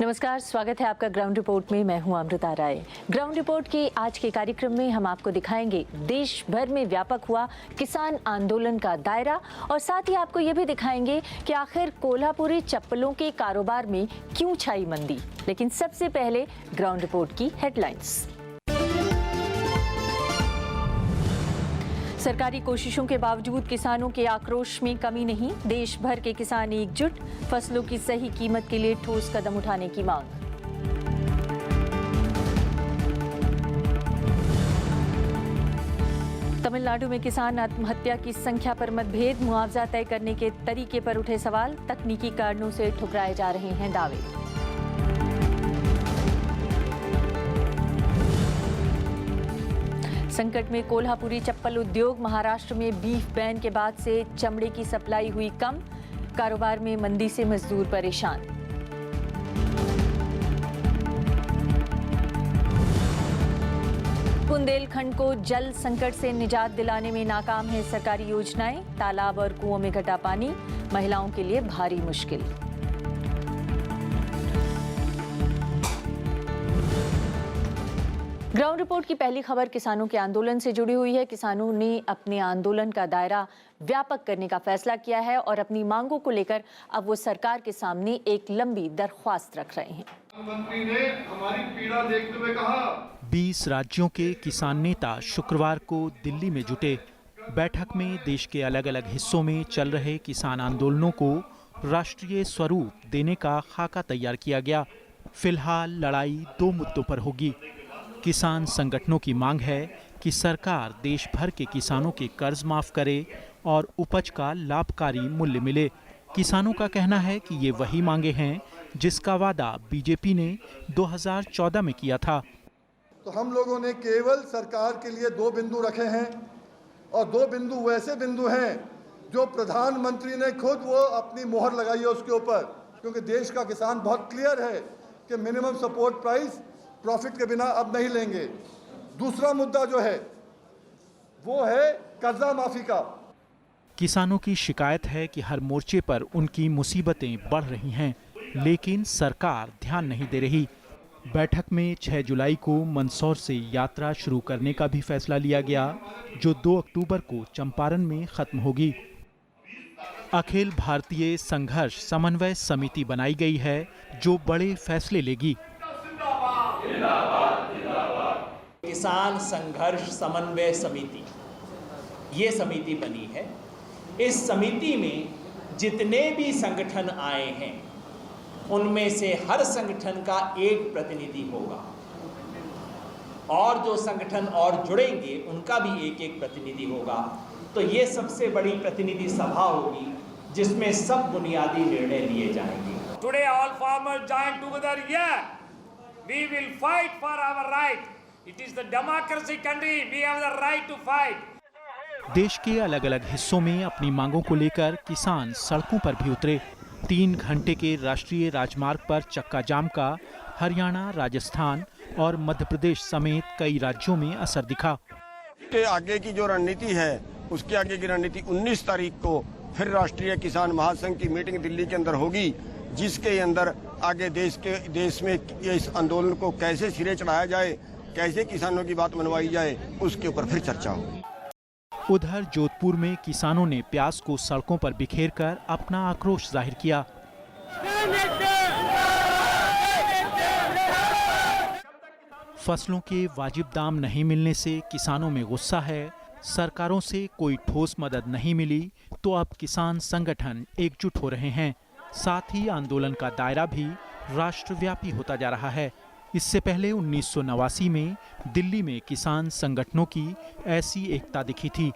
नमस्कार, स्वागत है आपका ग्राउंड रिपोर्ट में। मैं हूं अमृता राय। ग्राउंड रिपोर्ट के आज के कार्यक्रम में हम आपको दिखाएंगे देश भर में व्यापक हुआ किसान आंदोलन का दायरा और साथ ही आपको ये भी दिखाएंगे कि आखिर कोल्हापुरी चप्पलों के कारोबार में क्यों छाई मंदी। लेकिन सबसे पहले ग्राउंड रिपोर्ट की हेडलाइंस। सरकारी कोशिशों के बावजूद किसानों के आक्रोश में कमी नहीं। देश भर के किसान एकजुट, फसलों की सही कीमत के लिए ठोस कदम उठाने की मांग। तमिलनाडु में किसान आत्महत्या की संख्या पर मतभेद, मुआवजा तय करने के तरीके पर उठे सवाल, तकनीकी कारणों से ठुकराए जा रहे हैं दावे। संकट में कोल्हापुरी चप्पल उद्योग, महाराष्ट्र में बीफ बैन के बाद से चमड़े की सप्लाई हुई कम, कारोबार में मंदी से मजदूर परेशान। बुंदेलखंड को जल संकट से निजात दिलाने में नाकाम है सरकारी योजनाएं, तालाब और कुओं में घटा पानी, महिलाओं के लिए भारी मुश्किल। ग्राउंड रिपोर्ट की पहली खबर किसानों के आंदोलन से जुड़ी हुई है। किसानों ने अपने आंदोलन का दायरा व्यापक करने का फैसला किया है और अपनी मांगों को लेकर अब वो सरकार के सामने एक लंबी दरख्वास्त रख रहे हैं। प्रधानमंत्री ने हमारी पीड़ा देखते हुए कहा, 20 राज्यों के किसान नेता शुक्रवार को दिल्ली में जुटे। बैठक में देश के अलग अलग हिस्सों में चल रहे किसान आंदोलनों को राष्ट्रीय स्वरूप देने का खाका तैयार किया गया। फिलहाल लड़ाई 2 मुद्दों पर होगी। किसान संगठनों की मांग है कि सरकार देश भर के किसानों के कर्ज माफ करे और उपज का लाभकारी मूल्य मिले। किसानों का कहना है कि ये वही मांगे हैं जिसका वादा बीजेपी ने 2014 में किया था। तो हम लोगों ने केवल सरकार के लिए 2 बिंदु रखे हैं और 2 बिंदु वैसे बिंदु हैं जो प्रधानमंत्री ने खुद वो अपनी मोहर लगाई है उसके ऊपर, क्योंकि देश का किसान बहुत क्लियर है कि मिनिमम सपोर्ट प्राइस प्रॉफिट के बिना अब नहीं लेंगे। दूसरा मुद्दा जो है वो है कर्जा माफी का। किसानों की शिकायत है कि हर मोर्चे पर उनकी मुसीबतें बढ़ रही हैं, लेकिन सरकार ध्यान नहीं दे रही। बैठक में 6 जुलाई को मंदसौर से यात्रा शुरू करने का भी फैसला लिया गया, जो 2 अक्टूबर को चंपारण में खत्म होगी। अखिल भारतीय संघर्ष समन्वय समिति बनाई गई है जो बड़े फैसले लेगी। किसान संघर्ष समन्वय समिति, ये समिति बनी है। इस समिति में जितने भी संगठन आए हैं उनमें से हर संगठन का एक प्रतिनिधि होगा और जो संगठन और जुड़ेंगे उनका भी एक एक प्रतिनिधि होगा। तो ये सबसे बड़ी प्रतिनिधि सभा होगी जिसमें सब बुनियादी निर्णय लिए जाएंगे। Today all farmers join together. Yeah, we will fight for our right. It is the democracy country. We have the right to fight. देश के अलग अलग हिस्सों में अपनी मांगों को लेकर किसान सड़कों पर भी उतरे। 3 घंटे के राष्ट्रीय राजमार्ग पर चक्का जाम का हरियाणा, राजस्थान और मध्य प्रदेश समेत कई राज्यों में असर दिखा। के आगे की जो रणनीति है, उसके आगे की रणनीति 19 तारीख को फिर राष्ट्रीय किसान महासंघ की मीटिंग दिल्ली के अंदर होगी, जिसके अंदर आगे देश में इस आंदोलन को कैसे सिरे चढ़ाया जाए, कैसे किसानों की बात मनवाई जाए, उसके ऊपर फिर चर्चा होगी। उधर जोधपुर में किसानों ने प्याज को सड़कों पर बिखेर कर अपना आक्रोश जाहिर किया। फसलों के वाजिब दाम नहीं मिलने से किसानों में गुस्सा है। सरकारों से कोई ठोस मदद नहीं मिली तो अब किसान संगठन एकजुट हो रहे हैं। साथ ही आंदोलन का दायरा भी राष्ट्रव्यापी होता जा रहा है। इससे पहले 1989 में दिल्ली में किसान संगठनों की ऐसी एकता दिखी थी।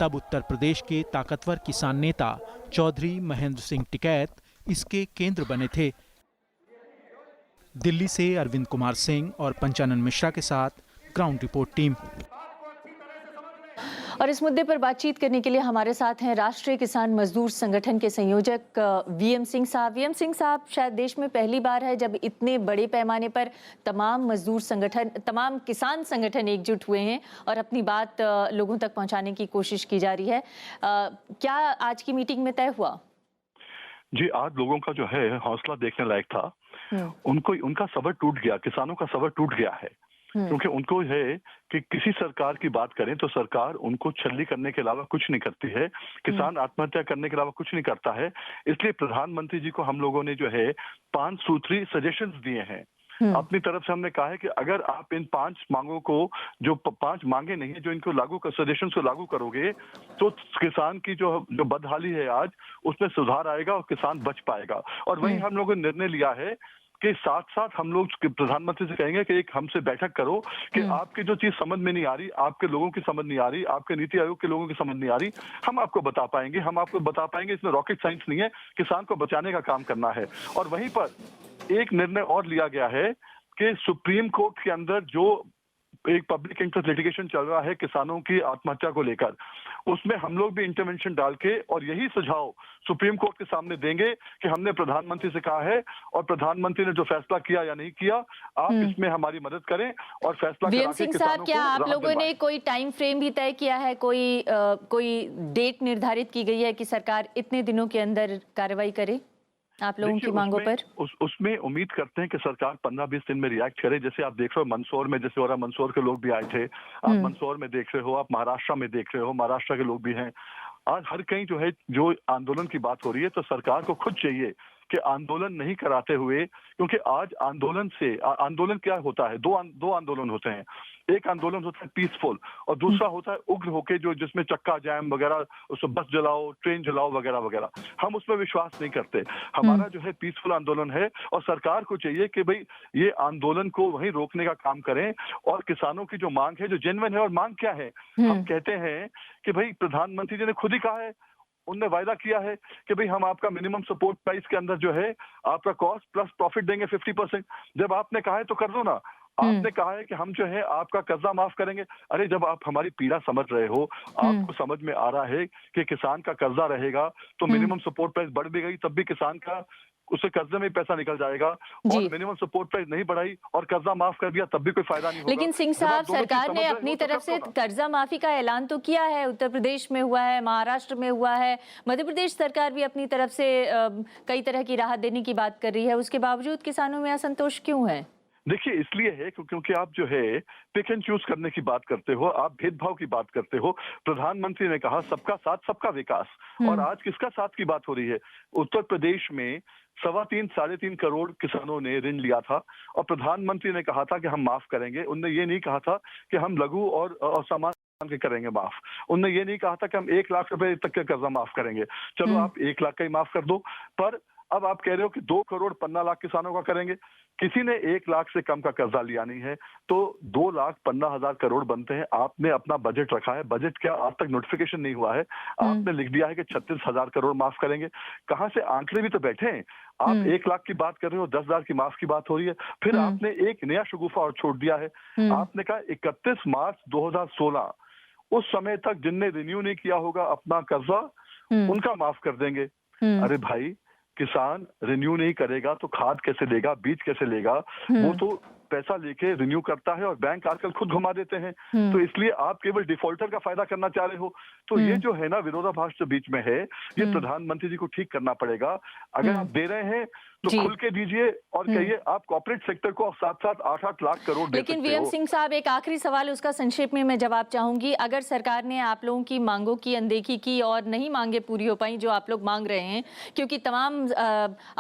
तब उत्तर प्रदेश के ताकतवर किसान नेता चौधरी महेंद्र सिंह टिकैत इसके केंद्र बने थे। दिल्ली से अरविंद कुमार सिंह और पंचानन मिश्रा के साथ ग्राउंड रिपोर्ट टीम। और इस मुद्दे पर बातचीत करने के लिए हमारे साथ हैं राष्ट्रीय किसान मजदूर संगठन के संयोजक वीएम सिंह साहब। वीएम सिंह साहब, शायद देश में पहली बार है जब इतने बड़े पैमाने पर तमाम मजदूर संगठन, तमाम किसान संगठन एकजुट हुए हैं और अपनी बात लोगों तक पहुंचाने की कोशिश की जा रही है। क्या आज की मीटिंग में तय हुआ? जी, आज लोगों का जो है हौसला देखने लायक था। उनको उनका सबर टूट गया, किसानों का सबर टूट गया है। क्योंकि उनको है कि किसी सरकार की बात करें तो सरकार उनको छल्ली करने के अलावा कुछ नहीं करती है, किसान आत्महत्या करने के अलावा कुछ नहीं करता है। इसलिए प्रधानमंत्री जी को हम लोगों ने जो है 5 सूत्री सजेशंस दिए हैं। अपनी तरफ से हमने कहा है कि अगर आप इन 5 मांगों को, जो 5 मांगे नहीं है, जो इनको लागू कर, सजेशन को लागू करोगे तो किसान की जो बदहाली है आज, उसमें सुधार आएगा और किसान बच पाएगा। और वहीं हम लोगों ने निर्णय लिया है कि साथ साथ हम लोग प्रधानमंत्री से कहेंगे कि एक हमसे बैठक करो कि आपकी जो चीज समझ में नहीं आ रही, आपके लोगों की समझ नहीं आ रही, आपके नीति आयोग के लोगों की समझ नहीं आ रही, हम आपको बता पाएंगे। इसमें रॉकेट साइंस नहीं है, किसान को बचाने का काम करना है। और वहीं पर एक निर्णय और लिया गया है कि सुप्रीम कोर्ट के अंदर जो एक पब्लिक इंटरेस्ट लिटिगेशन चल रहा है किसानों की आत्महत्या को लेकर, उसमें हम लोग भी इंटरवेंशन डाल के और यही सुझाव सुप्रीम कोर्ट के सामने देंगे कि हमने प्रधानमंत्री से कहा है और प्रधानमंत्री ने जो फैसला किया या नहीं किया, आप इसमें हमारी मदद करें और फैसला वीएम सिंह साहब, क्या आप लोगों ने कोई टाइम फ्रेम भी तय किया है, कोई डेट निर्धारित की गई है कि सरकार इतने दिनों के अंदर कार्रवाई करे आप लोगों की मांगों पर? उसमें उम्मीद करते हैं कि सरकार 15-20 दिन में रिएक्ट करे। जैसे आप देख रहे हो मंदसौर में, जैसे हो रहा, मंदसौर के लोग भी आए थे, आप मंदसौर में देख रहे हो, आप महाराष्ट्र में देख रहे हो, महाराष्ट्र के लोग भी हैं। आज हर कहीं जो है, जो आंदोलन की बात हो रही है, तो सरकार को खुद चाहिए कि आंदोलन नहीं कराते हुए, क्योंकि आज आंदोलन क्या होता है, दो आंदोलन होते हैं। एक आंदोलन होता है पीसफुल और दूसरा होता है उग्र होके, जो जिसमें चक्का जाम वगैरह, उसमें बस जलाओ, ट्रेन जलाओ वगैरह वगैरह। हम उसमें विश्वास नहीं करते। हमारा जो है पीसफुल आंदोलन है और सरकार को चाहिए कि भाई ये आंदोलन को वहीं रोकने का काम करें और किसानों की जो मांग है, जो जेन्युइन है, और मांग क्या है, हम कहते हैं कि भाई प्रधानमंत्री जी ने खुद ही कहा है, उनने वायदा किया है कि भाई हम आपका मिनिमम सपोर्ट प्राइस के अंदर जो है आपका कॉस्ट प्लस प्रॉफिट देंगे 50%। जब आपने कहा है तो कर दो ना। आपने कहा है कि हम जो है आपका कर्जा माफ करेंगे। अरे जब आप हमारी पीड़ा समझ रहे हो, आपको समझ में आ रहा है कि किसान का कर्जा रहेगा तो मिनिमम सपोर्ट प्राइस बढ़ भी गई तब भी किसान का उससे कर्जे में पैसा निकल जाएगा, और मिनिमम सपोर्ट प्राइस नहीं बढ़ाई और कर्जा माफ कर दिया तब भी कोई फायदा नहीं होगा। लेकिन सिंह साहब, सरकार ने अपनी तरफ से कर्जा माफी का ऐलान तो किया है, उत्तर प्रदेश में हुआ है, महाराष्ट्र में हुआ है, मध्य प्रदेश सरकार भी अपनी तरफ से कई तरह की राहत देने की बात कर रही है, उसके बावजूद किसानों में असंतोष क्यों है? देखिए, इसलिए है क्योंकि आप जो है पिक एंड चूज करने की बात करते हो, आप भेदभाव की बात करते हो। प्रधानमंत्री ने कहा सबका साथ सबका विकास, और आज किसका साथ की बात हो रही है? उत्तर प्रदेश में 3.5 करोड़ किसानों ने ऋण लिया था और प्रधानमंत्री ने कहा था कि हम माफ करेंगे। उनने ये नहीं कहा था कि हम लघु और सामान्य के करेंगे माफ। उनने ये नहीं कहा था कि हम 1 लाख रुपए तक के कर्जा माफ करेंगे। चलो आप 1 लाख का ही माफ कर दो, पर अब आप कह रहे हो कि 2 करोड़ 15 लाख किसानों का करेंगे। किसी ने 1 लाख से कम का कर्जा लिया नहीं है, तो 2,15,000 करोड़ बनते हैं। आपने अपना बजट रखा है, बजट क्या आज तक नोटिफिकेशन नहीं हुआ है, आपने लिख दिया है कि 36,000 करोड़ माफ करेंगे। कहां से आंकड़े भी तो बैठे हैं। आप 1 लाख की बात कर रहे हो, 10,000 की माफ की बात हो रही है। फिर आपने एक नया शगुफा और छोड़ दिया है। आपने कहा 31 मार्च 2016, उस समय तक जिनने रिन्यू नहीं किया होगा अपना कर्जा, उनका माफ कर देंगे। अरे भाई, किसान रिन्यू नहीं करेगा तो खाद कैसे लेगा, बीज कैसे लेगा? वो तो पैसा लेके रिन्यू करता है और बैंक आजकल खुद घुमा देते हैं। तो इसलिए आप केवल डिफॉल्टर का फायदा करना चाह रहे हो। तो ये जो है ना विरोधाभास जो बीच में है, ये प्रधानमंत्री जी को ठीक करना पड़ेगा। अगर आप दे रहे हैं तो खुल के दीजिए और कहिए आप कॉर्पोरेट सेक्टर को साथ साथ 8-8 लाख करोड़ दे सकते हो। लेकिन वीएम सिंह साहब, एक आखिरी सवाल, उसका संक्षेप में मैं जवाब चाहूंगी। अगर सरकार ने आप लोगों की मांगों की अनदेखी की और नहीं मांगे पूरी हो पाई जो आप लोग मांग रहे हैं, क्योंकि तमाम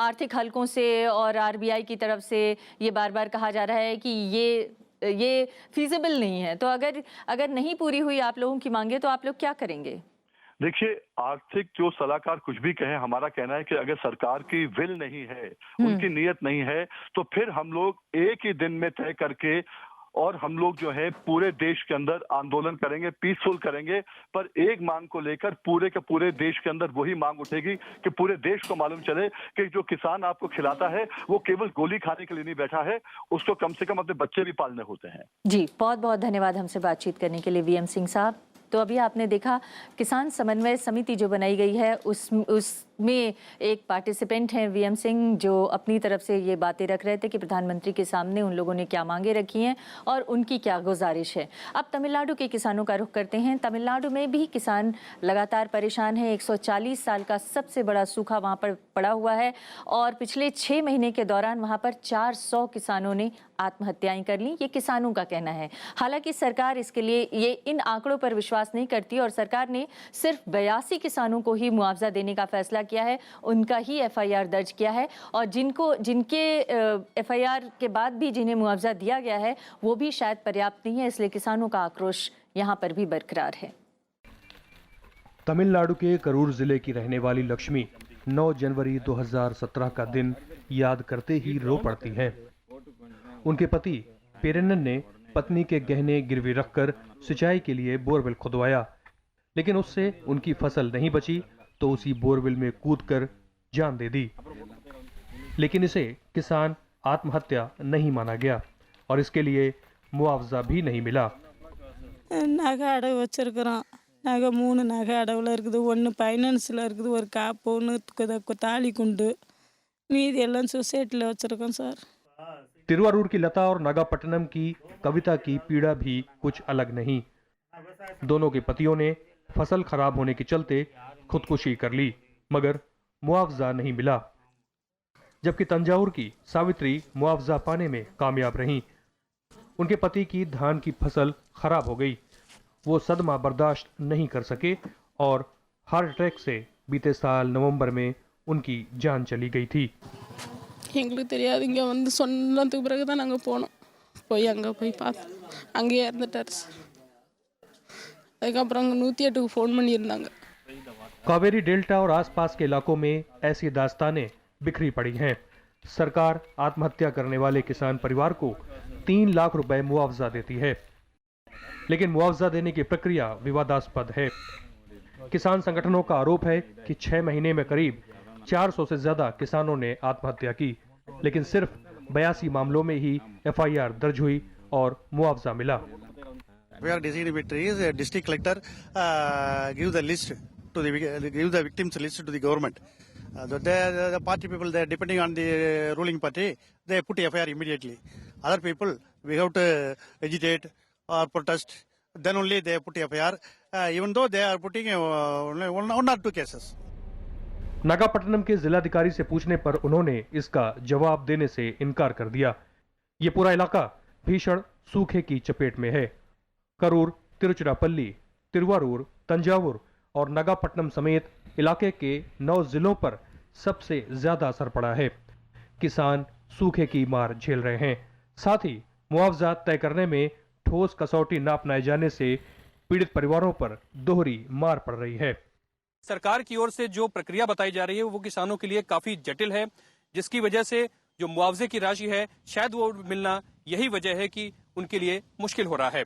आर्थिक हलकों से और आरबीआई की तरफ से ये बार बार कहा जा रहा है कि ये फीजिबल नहीं है, तो अगर नहीं पूरी हुई आप लोगों की मांगे तो आप लोग क्या करेंगे? देखिए, आर्थिक जो सलाहकार कुछ भी कहें, हमारा कहना है कि अगर सरकार की विल नहीं है, उनकी नीयत नहीं है, तो फिर हम लोग एक ही दिन में तय करके और हम लोग जो है पूरे देश के अंदर आंदोलन करेंगे, पीसफुल करेंगे। पर एक मांग को लेकर पूरे के पूरे देश के अंदर वही मांग उठेगी कि पूरे देश को मालूम चले कि जो किसान आपको खिलाता है वो केवल गोली खाने के लिए नहीं बैठा है, उसको कम से कम अपने बच्चे भी पालने होते हैं। जी, बहुत बहुत धन्यवाद हमसे बातचीत करने के लिए वीएम सिंह साहब। तो अभी आपने देखा किसान समन्वय समिति जो बनाई गई है उसमें एक पार्टिसिपेंट हैं वीएम सिंह, जो अपनी तरफ से ये बातें रख रहे थे कि प्रधानमंत्री के सामने उन लोगों ने क्या मांगे रखी हैं और उनकी क्या गुजारिश है। अब तमिलनाडु के किसानों का रुख करते हैं। तमिलनाडु में भी किसान लगातार परेशान है। 140 साल का सबसे बड़ा सूखा वहाँ पर पड़ा हुआ है और पिछले 6 महीने के दौरान वहाँ पर 400 किसानों ने आत्महत्याएं कर ली, ये किसानों का कहना है। हालांकि सरकार इसके लिए इन आंकड़ों पर विश्वास नहीं करती और सरकार ने सिर्फ 82 किसानों को ही मुआवजा देने का फैसला किया है, उनका ही एफआईआर दर्ज किया है और जिनके एफआईआर के बाद भी जिन्हें मुआवजा दिया गया है वो भी शायद पर्याप्त नहीं है, इसलिए किसानों का आक्रोश यहाँ पर भी बरकरार है। तमिलनाडु के करूर जिले की रहने वाली लक्ष्मी 9 जनवरी 2017 का दिन याद करते ही रो पड़ती हैं। उनके पति पेरेन्नन ने पत्नी के गहने गिरवी रखकर सिंचाई के लिए बोरवेल खुदवाया, लेकिन उससे उनकी फसल नहीं बची तो उसी बोरवेल में कूदकर जान दे दी। लेकिन इसे किसान आत्महत्या नहीं माना गया और इसके लिए मुआवजा भी नहीं मिला। நகை அடகு வச்சிருக்கிறோம், நகை 3 நகை அடவில் இருக்குது, 1 ஃபைனான்ஸில் இருக்குது, ஒரு காப்பு, 1 தாலி குண்டு, மீதி எல்லாம் சொசைட்டியில் வச்சுருக்கோம் சார்। तिरुवारूर की लता और नागापट्टनम की कविता की पीड़ा भी कुछ अलग नहीं। दोनों के पतियों ने फसल खराब होने के चलते खुदकुशी कर ली मगर मुआवजा नहीं मिला, जबकि तंजावुर की सावित्री मुआवजा पाने में कामयाब रहीं। उनके पति की धान की फसल खराब हो गई, वो सदमा बर्दाश्त नहीं कर सके और हार्ट अटैक से बीते साल नवंबर में उनकी जान चली गई थी। எங்களுக்கு தெரியாது, இங்கே வந்து சொன்னதுக்கு பிறகு தான் நாங்கள் போனோம், அங்கே போய் பார்த்தோம், அங்கேயே இறந்துட்டார் சார்। அதுக்கப்புறம் அங்கே 108க்கு फ़ोन பண்ணியிருந்தாங்க। कावेरी डेल्टा और आसपास के इलाकों में ऐसी दास्तानें बिखरी पड़ी हैं। सरकार आत्महत्या करने वाले किसान परिवार को 3 लाख रुपए मुआवजा देती है, लेकिन मुआवजा देने की प्रक्रिया विवादास्पद है। किसान संगठनों का आरोप है कि 6 महीने में करीब 400 से ज्यादा किसानों ने आत्महत्या की, लेकिन सिर्फ 82 मामलों में ही एफआईआर दर्ज हुई और मुआवजा मिला। We are distributors. District collector give the list to give the victims list to the government. The party people, they are depending on the ruling party, they put FIR immediately. Other people, we have to agitate or protest, then only they put FIR, even though they are putting only 1 or 2 cases. Nagapattinam के जिलाधिकारी से पूछने पर उन्होंने इसका जवाब देने से इनकार कर दिया। ये पूरा इलाका भीषण सूखे की चपेट में है। करूर, तिरुचिरापल्ली, तिरुवारूर, तंजावुर और नागापट्टनम समेत इलाके के 9 जिलों पर सबसे ज्यादा असर पड़ा है। किसान सूखे की मार झेल रहे हैं। साथ ही मुआवजा तय करने में ठोस कसौटी न अपनाए जाने से पीड़ित परिवारों पर दोहरी मार पड़ रही है। सरकार की ओर से जो प्रक्रिया बताई जा रही है वो किसानों के लिए काफी जटिल है, जिसकी वजह से जो मुआवजे की राशि है शायद वो मिलना यही वजह है कि उनके लिए मुश्किल हो रहा है।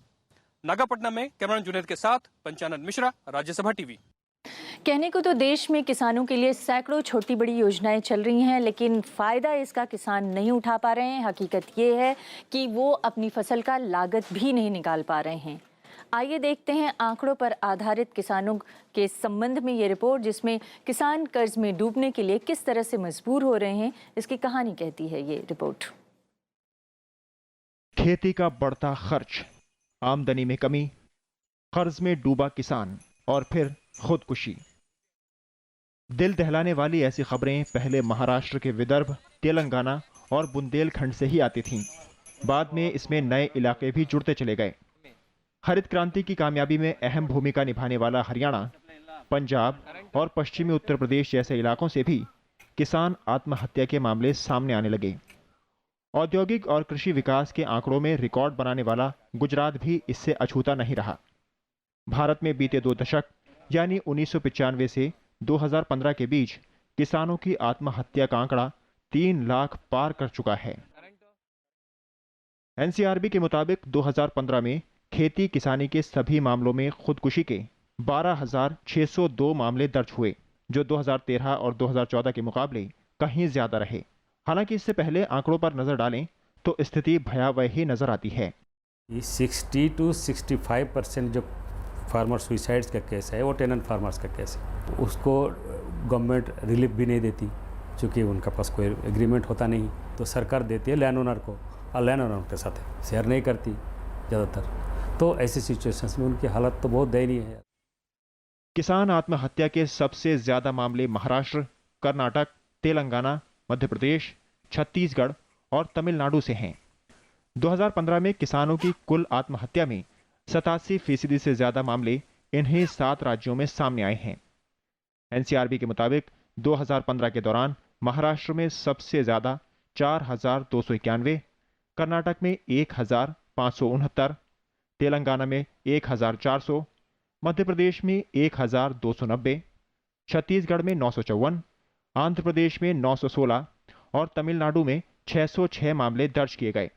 नागापट्टनम में कैमरामैन जुनैद के साथ पंचानन मिश्रा, राज्यसभा टीवी। कहने को तो देश में किसानों के लिए सैकड़ों छोटी बड़ी योजनाएं चल रही हैं, लेकिन फायदा इसका किसान नहीं उठा पा रहे हैं। हकीकत ये है कि वो अपनी फसल का लागत भी नहीं निकाल पा रहे हैं। आइए देखते हैं आंकड़ों पर आधारित किसानों के संबंध में ये रिपोर्ट, जिसमें किसान कर्ज में डूबने के लिए किस तरह से मजबूर हो रहे हैं, इसकी कहानी कहती है ये रिपोर्ट। खेती का बढ़ता खर्च, आमदनी में कमी, कर्ज में डूबा किसान और फिर खुदकुशी। दिल दहलाने वाली ऐसी खबरें पहले महाराष्ट्र के विदर्भ, तेलंगाना और बुंदेलखंड से ही आती थीं। बाद में इसमें नए इलाके भी जुड़ते चले गए। हरित क्रांति की कामयाबी में अहम भूमिका निभाने वाला हरियाणा, पंजाब और पश्चिमी उत्तर प्रदेश जैसे इलाकों से भी किसान आत्महत्या के मामले सामने आने लगे। औद्योगिक और कृषि विकास के आंकड़ों में रिकॉर्ड बनाने वाला गुजरात भी इससे अछूता नहीं रहा। भारत में बीते 2 दशक यानी 1995 से 2015 के बीच किसानों की आत्महत्या का आंकड़ा 3 लाख पार कर चुका है। एनसीआरबी के मुताबिक 2015 में खेती किसानी के सभी मामलों में खुदकुशी के 12,602 मामले दर्ज हुए, जो 2013 और 2014 के मुकाबले कहीं ज्यादा रहे। हालांकि इससे पहले आंकड़ों पर नजर डालें तो स्थिति भयावह ही नजर आती है। 60 to 65% जो फार्मर सुइसाइड्स का केस है, वो टेनेंट फार्मर्स का केस है। उसको गवर्नमेंट रिलीफ भी नहीं देती, क्योंकि उनका पास कोई एग्रीमेंट होता नहीं, तो सरकार देती है लैंड ओनर को, और लैंड ओनर के साथ शेयर नहीं करती ज़्यादातर। तो ऐसी सिचुएशंस में उनकी हालत तो बहुत दयनीय है। किसान आत्महत्या के सबसे ज्यादा मामले महाराष्ट्र, कर्नाटक, तेलंगाना, मध्य प्रदेश, छत्तीसगढ़ और तमिलनाडु से हैं। 2015 में किसानों की कुल आत्महत्या में 87% से ज्यादा मामले इन्हीं 7 राज्यों में सामने आए हैं। एनसीआरबी के मुताबिक 2015 के दौरान महाराष्ट्र में सबसे ज्यादा 4,291, कर्नाटक में 1,569, तेलंगाना में 1,400, मध्य प्रदेश में 1,290, छत्तीसगढ़ में 954, आंध्र प्रदेश में 916 और तमिलनाडु में 606 मामले दर्ज किए गए।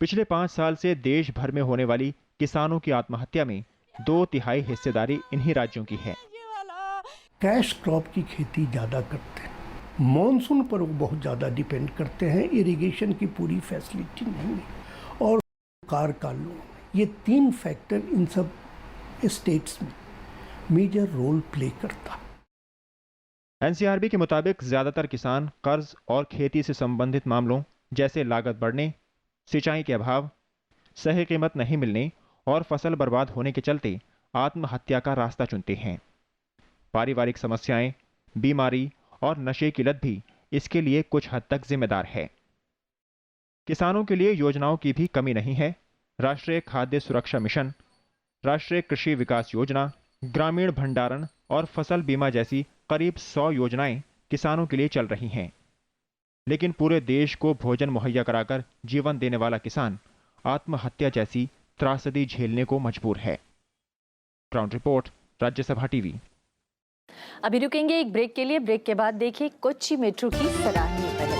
पिछले 5 साल से देश भर में होने वाली किसानों की आत्महत्या में 2/3 हिस्सेदारी इन्हीं राज्यों की है। कैश क्रॉप की खेती ज़्यादा करते हैं, मॉनसून पर वो बहुत ज़्यादा डिपेंड करते हैं, इरिगेशन की पूरी फैसिलिटी नहीं है, और कार का लोन, ये 3 फैक्टर इन सब स्टेट्स में मेजर रोल प्ले करता। एनसीआरबी के मुताबिक ज्यादातर किसान कर्ज और खेती से संबंधित मामलों जैसे लागत बढ़ने, सिंचाई के अभाव, सही कीमत नहीं मिलने और फसल बर्बाद होने के चलते आत्महत्या का रास्ता चुनते हैं। पारिवारिक समस्याएं, बीमारी और नशे की लत भी इसके लिए कुछ हद तक जिम्मेदार है। किसानों के लिए योजनाओं की भी कमी नहीं है। राष्ट्रीय खाद्य सुरक्षा मिशन, राष्ट्रीय कृषि विकास योजना, ग्रामीण भंडारण और फसल बीमा जैसी करीब 100 योजनाएं किसानों के लिए चल रही हैं। लेकिन पूरे देश को भोजन मुहैया कराकर जीवन देने वाला किसान आत्महत्या जैसी त्रासदी झेलने को मजबूर है। Ground report, Rajya Sabha TV. अभी रुकेंगे एक ब्रेक के लिए। ब्रेक के बाद देखिए कोच्चि मेट्रो की सराहनीय पहल।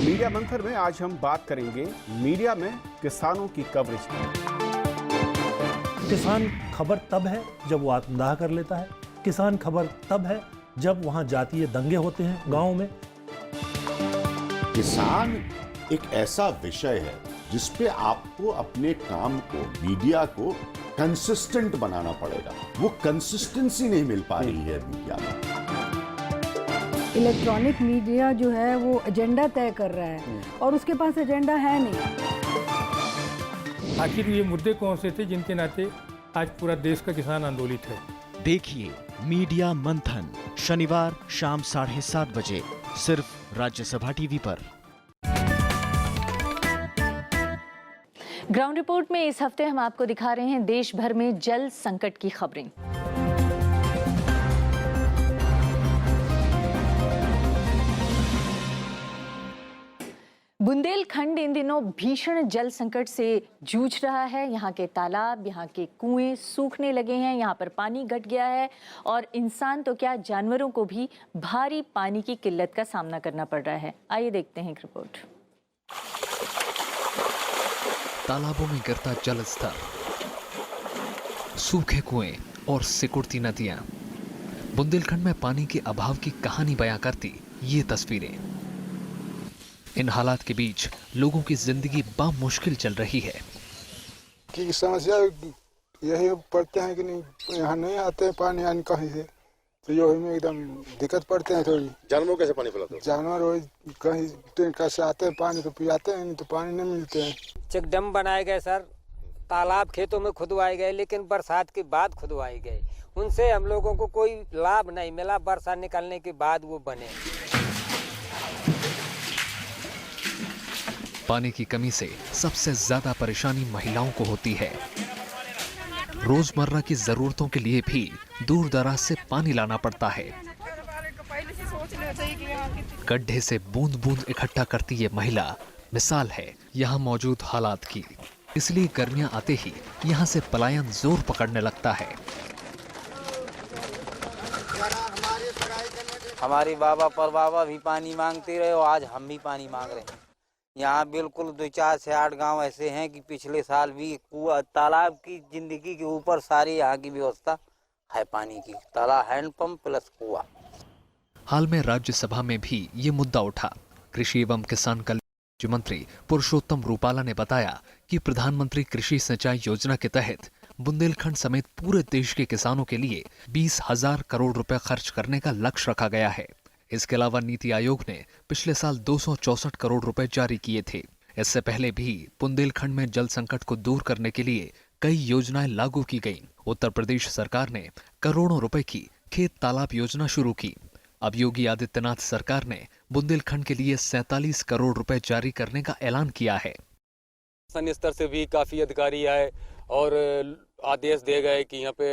मीडिया मंथन में आज हम बात करेंगे मीडिया में किसानों की कवरेज की। किसान खबर तब है जब वो आत्मदाह कर लेता है। किसान खबर तब है जब वहाँ जातीय दंगे होते हैं गाँव में। किसान एक ऐसा विषय है जिस पे आपको अपने काम को, मीडिया को कंसिस्टेंट बनाना पड़ेगा। वो कंसिस्टेंसी नहीं मिल पा रही है मीडिया में। इलेक्ट्रॉनिक मीडिया जो है वो एजेंडा तय कर रहा है और उसके पास एजेंडा है नहीं। आखिर ये मुद्दे कौन से थे जिनके नाते आज पूरा देश का किसान आंदोलित है। देखिए मीडिया मंथन शनिवार शाम 7:30 बजे सिर्फ राज्यसभा टीवी पर। ग्राउंड रिपोर्ट में इस हफ्ते हम आपको दिखा रहे हैं देश भर में जल संकट की खबरें। बुंदेलखंड इन दिनों भीषण जल संकट से जूझ रहा है। यहाँ के तालाब, यहाँ के कुएं सूखने लगे हैं, यहाँ पर पानी घट गया है और इंसान तो क्या जानवरों को भी भारी पानी की किल्लत का सामना करना पड़ रहा है। आइए देखते हैं एक रिपोर्ट। तालाबों में गिरता जल स्तर, सूखे कुएं और सिकुड़ती नदियां, बुंदेलखंड में पानी के अभाव की कहानी बयां करती ये तस्वीरें। इन हालात के बीच लोगों की जिंदगी बामुश्किल चल रही है। कि समस्या यही पड़ते हैं कि नहीं, यहाँ नहीं आते हैं पानी आने कहीं से, तो यही में एकदम दिक्कत पड़ते हैं थोड़ी। जानवरों कैसे पानी पिलाते हो? जानवर कहीं टैंकर से आते हैं पानी तो पिलाते हैं, नहीं तो पानी नहीं मिलते हैं। चेक डैम बनाए गए सर, तालाब खेतों में खुदवाए गए, लेकिन बरसात के बाद खुदवाए गए। उनसे हम लोगों को कोई लाभ नहीं मिला। बरसात निकलने के बाद वो बने। पानी की कमी से सबसे ज्यादा परेशानी महिलाओं को होती है। रोजमर्रा की जरूरतों के लिए भी दूर दराज से पानी लाना पड़ता है। गड्ढे से बूंद बूंद इकट्ठा करती ये महिला मिसाल है यहाँ मौजूद हालात की। इसलिए गर्मियां आते ही यहाँ से पलायन जोर पकड़ने लगता है। हमारे बाबा पर बाबा भी पानी मांगते रहे और आज हम भी पानी मांग रहे हैं। यहाँ बिल्कुल 2-4 से 8 गांव ऐसे हैं कि पिछले साल भी कुआं तालाब की जिंदगी के ऊपर सारी यहाँ की व्यवस्था है पानी की, तालाब हैंडपंप प्लस कुआं। हाल में राज्यसभा में भी ये मुद्दा उठा। कृषि एवं किसान कल्याण राज्य मंत्री पुरुषोत्तम रूपाला ने बताया कि प्रधानमंत्री कृषि सिंचाई योजना के तहत बुंदेलखंड समेत पूरे देश के किसानों के लिए 20,000 करोड़ रुपए खर्च करने का लक्ष्य रखा गया है। इसके अलावा नीति आयोग ने पिछले साल 264 करोड़ रुपए जारी किए थे। इससे पहले भी बुंदेलखंड में जल संकट को दूर करने के लिए कई योजनाएं लागू की गईं। उत्तर प्रदेश सरकार ने करोड़ों रुपए की खेत तालाब योजना शुरू की। अब योगी आदित्यनाथ सरकार ने बुंदेलखंड के लिए 47 करोड़ रुपए जारी करने का ऐलान किया है। स्थानीय स्तर से भी काफी अधिकारी आए और आदेश दिए गए कि यहाँ पे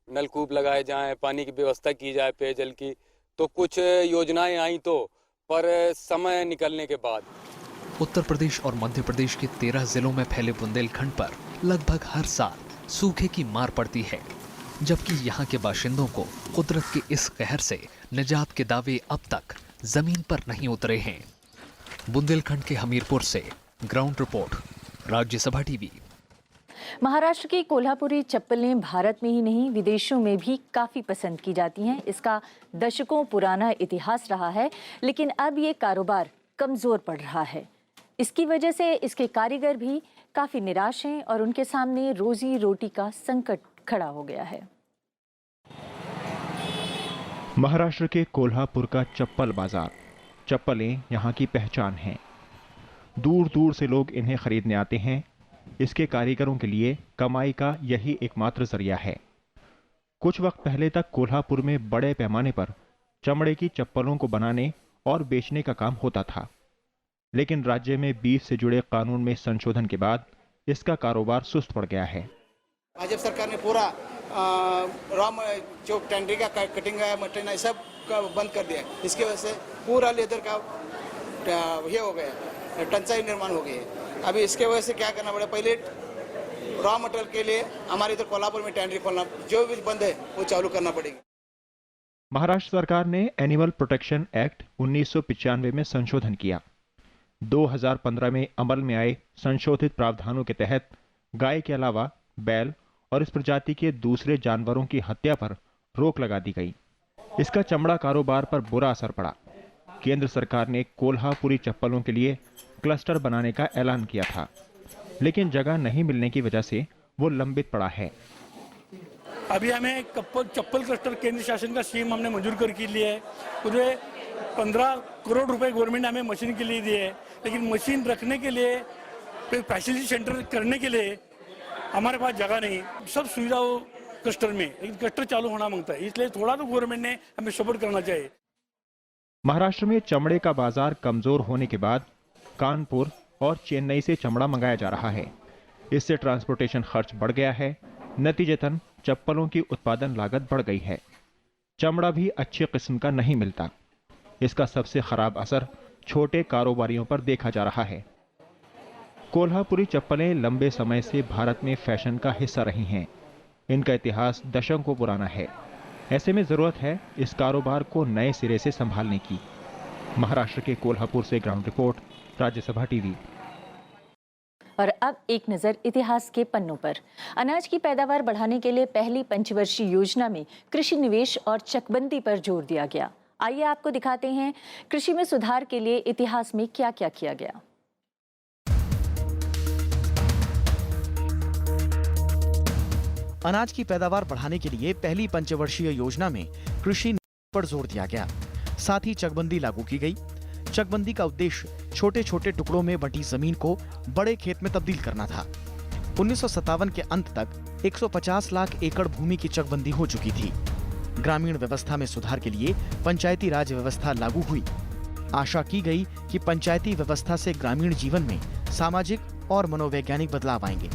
नलकूप लगाए जाएं, पानी की व्यवस्था की जाए, पेयजल की। तो कुछ योजनाएं आई तो, पर समय निकलने के बाद उत्तर प्रदेश और मध्य प्रदेश के 13 जिलों में फैले बुंदेलखंड पर लगभग हर साल सूखे की मार पड़ती है, जबकि यहाँ के बाशिंदों को कुदरत के इस कहर से निजात के दावे अब तक जमीन पर नहीं उतरे हैं। बुंदेलखंड के हमीरपुर से ground report, Rajya Sabha TV. Maharashtra की कोल्हापुरी चप्पलें भारत में ही नहीं विदेशों में भी काफ़ी पसंद की जाती हैं। इसका दशकों पुराना इतिहास रहा है, लेकिन अब ये कारोबार कमज़ोर पड़ रहा है। इसकी वजह से इसके कारीगर भी काफ़ी निराश हैं और उनके सामने रोजी रोटी का संकट खड़ा हो गया है। महाराष्ट्र के कोल्हापुर का चप्पल बाजार, चप्पलें यहाँ की पहचान हैं। दूर दूर से लोग इन्हें खरीदने आते हैं। इसके कारीगरों के लिए कमाई का यही एकमात्र जरिया है। कुछ वक्त पहले तक कोल्हापुर में बड़े पैमाने पर चमड़े की चप्पलों को बनाने और बेचने का काम होता था, लेकिन राज्य में बीफ से जुड़े कानून में संशोधन के बाद इसका कारोबार सुस्त पड़ गया है। भाजपा सरकार ने पूरा जो टेंडरी का कटिंग है, मटन है, सब बंद कर दिया। इसकी वजह से पूरा लेदर का ये हो गया, टंचाई निर्माण हो गई है। अभी इसके वजह से क्या करना पड़ेगा, पहले रॉ मटेरियल के लिए हमारे इधर कोल्हापुर में टेंडरी खोलना, जो भी बंद है वो चालू करना पड़ेगा। महाराष्ट्र सरकार ने एनिमल प्रोटेक्शन एक्ट 1995 में संशोधन किया। 2015 में अमल में आए संशोधित प्रावधानों के तहत गाय के अलावा बैल और इस प्रजाति के दूसरे जानवरों की हत्या पर रोक लगा दी गई। इसका चमड़ा कारोबार पर बुरा असर पड़ा। केंद्र सरकार ने कोल्हापुरी चप्पलों के लिए क्लस्टर बनाने का ऐलान किया था, लेकिन जगह नहीं मिलने की वजह से वो लंबित पड़ा है। अभी हमें चप्पल क्लस्टर केंद्र शासन का स्कीम हमने मंजूर कर के लिए है। पूरे 15 करोड़ रुपए गवर्नमेंट ने हमें मशीन के लिए दिए है, लेकिन मशीन रखने के लिए, फैसिलिटी सेंटर करने के लिए हमारे पास जगह नहीं। सब सुविधा हो क्लस्टर में, लेकिन क्लस्टर चालू होना मांगता है, इसलिए थोड़ा तो गवर्नमेंट ने हमें सपोर्ट करना चाहिए। महाराष्ट्र में चमड़े का बाजार कमजोर होने के बाद कानपुर और चेन्नई से चमड़ा मंगाया जा रहा है। इससे ट्रांसपोर्टेशन खर्च बढ़ गया है। नतीजतन चप्पलों की उत्पादन लागत बढ़ गई है। चमड़ा भी अच्छी किस्म का नहीं मिलता। इसका सबसे खराब असर छोटे कारोबारियों पर देखा जा रहा है। कोल्हापुरी चप्पलें लंबे समय से भारत में फैशन का हिस्सा रही हैं। इनका इतिहास दशकों पुराना है। ऐसे में जरूरत है इस कारोबार को नए सिरे से संभालने की। महाराष्ट्र के कोल्हापुर से ग्राउंड रिपोर्ट, राज्यसभा टीवी। और अब एक नजर इतिहास के पन्नों पर। अनाज की पैदावार बढ़ाने के लिए पहली पंचवर्षीय योजना में कृषि निवेश और चकबंदी पर जोर दिया गया। आइए आपको दिखाते हैं कृषि में सुधार के लिए इतिहास में क्या क्या किया गया। अनाज की पैदावार बढ़ाने के लिए पहली पंचवर्षीय योजना में कृषि पर जोर दिया गया। साथ ही चकबंदी लागू की गई। चकबंदी का उद्देश्य छोटे छोटे टुकड़ों में बंटी जमीन को बड़े खेत में तब्दील करना था। 1957 के अंत तक 150 लाख एकड़ भूमि की चकबंदी हो चुकी थी। ग्रामीण व्यवस्था में सुधार के लिए पंचायती राज व्यवस्था लागू हुई। आशा की गई कि पंचायती व्यवस्था से ग्रामीण जीवन में सामाजिक और मनोवैज्ञानिक बदलाव आएंगे।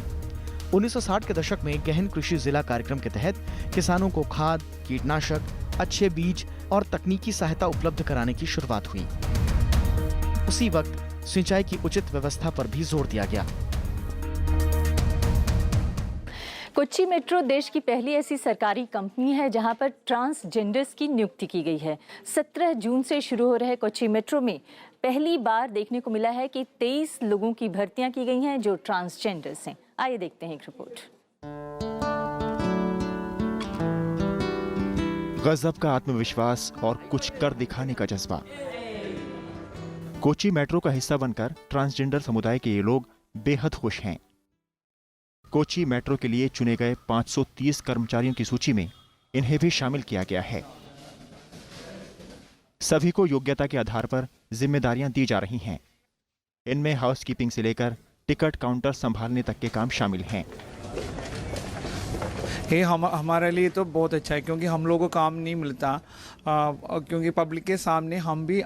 1960 के दशक में गहन कृषि जिला कार्यक्रम के तहत किसानों को खाद, कीटनाशक, अच्छे बीज और तकनीकी सहायता उपलब्ध कराने की शुरुआत हुई। उसी वक्त सिंचाई की उचित व्यवस्था पर भी जोर दिया गया। कोच्चि मेट्रो देश की पहली ऐसी सरकारी कंपनी है जहां पर ट्रांसजेंडर्स की नियुक्ति की गई है। 17 जून से शुरू हो रहे कोच्चि मेट्रो में पहली बार देखने को मिला है कि 23 लोगों की भर्तियां की गई हैं जो ट्रांसजेंडर्स हैं। आइए देखते हैं एक रिपोर्ट। गजब का आत्मविश्वास और कुछ कर दिखाने का जज्बा। कोची मेट्रो का हिस्सा बनकर ट्रांसजेंडर समुदाय के ये लोग बेहद खुश हैं। कोची मेट्रो के लिए चुने गए 530 कर्मचारियों की सूची में इन्हें भी शामिल किया गया है। सभी को योग्यता के आधार पर जिम्मेदारियां दी जा रही हैं। इनमें हाउसकीपिंग से लेकर टिकट काउंटर संभालने तक के काम शामिल हैं। ये हमारे लिए तो बहुत अच्छा है, क्योंकि हम लोगों को काम नहीं मिलता, क्योंकि पब्लिक के सामने हम भी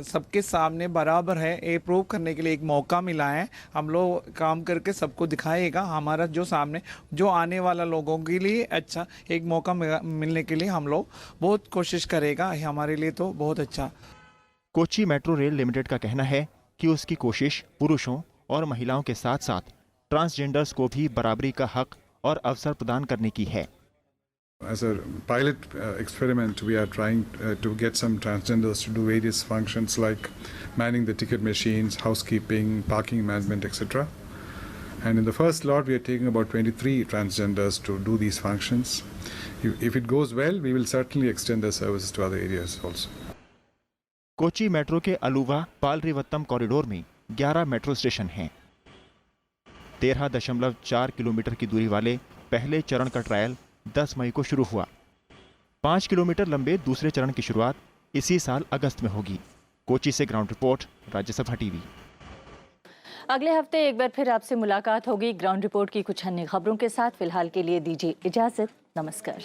सबके सामने बराबर है, ये प्रूव करने के लिए एक मौका मिला है। हम लोग काम करके सबको दिखाएगा, हमारा जो सामने जो आने वाला लोगों के लिए अच्छा एक मौका मिलने के लिए हम लोग बहुत कोशिश करेगा। हमारे लिए तो बहुत अच्छा। कोची मेट्रो रेल लिमिटेड का कहना है कि उसकी कोशिश पुरुषों और महिलाओं के साथ साथ ट्रांसजेंडर्स को भी बराबरी का हक और अवसर प्रदान करने की है। As a pilot experiment, we are trying to get some transgenders to do various functions like manning the ticket machines, housekeeping, parking management, etc. And in the first lot, we are taking about 23 transgenders to do these functions. If it goes well, we will certainly extend the services to other areas also. Kochi metro के Aluva पालरीवत्तम corridor में 11 metro station हैं। 13.4 kilometre की दूरी वाले पहले चरण का trial 10 मई को शुरू हुआ। 5 किलोमीटर लंबे दूसरे चरण की शुरुआत इसी साल अगस्त में होगी। कोची से ग्राउंड रिपोर्ट, राज्यसभा टीवी। अगले हफ्ते एक बार फिर आपसे मुलाकात होगी ग्राउंड रिपोर्ट की कुछ अन्य खबरों के साथ। फिलहाल के लिए दीजिए इजाजत। नमस्कार।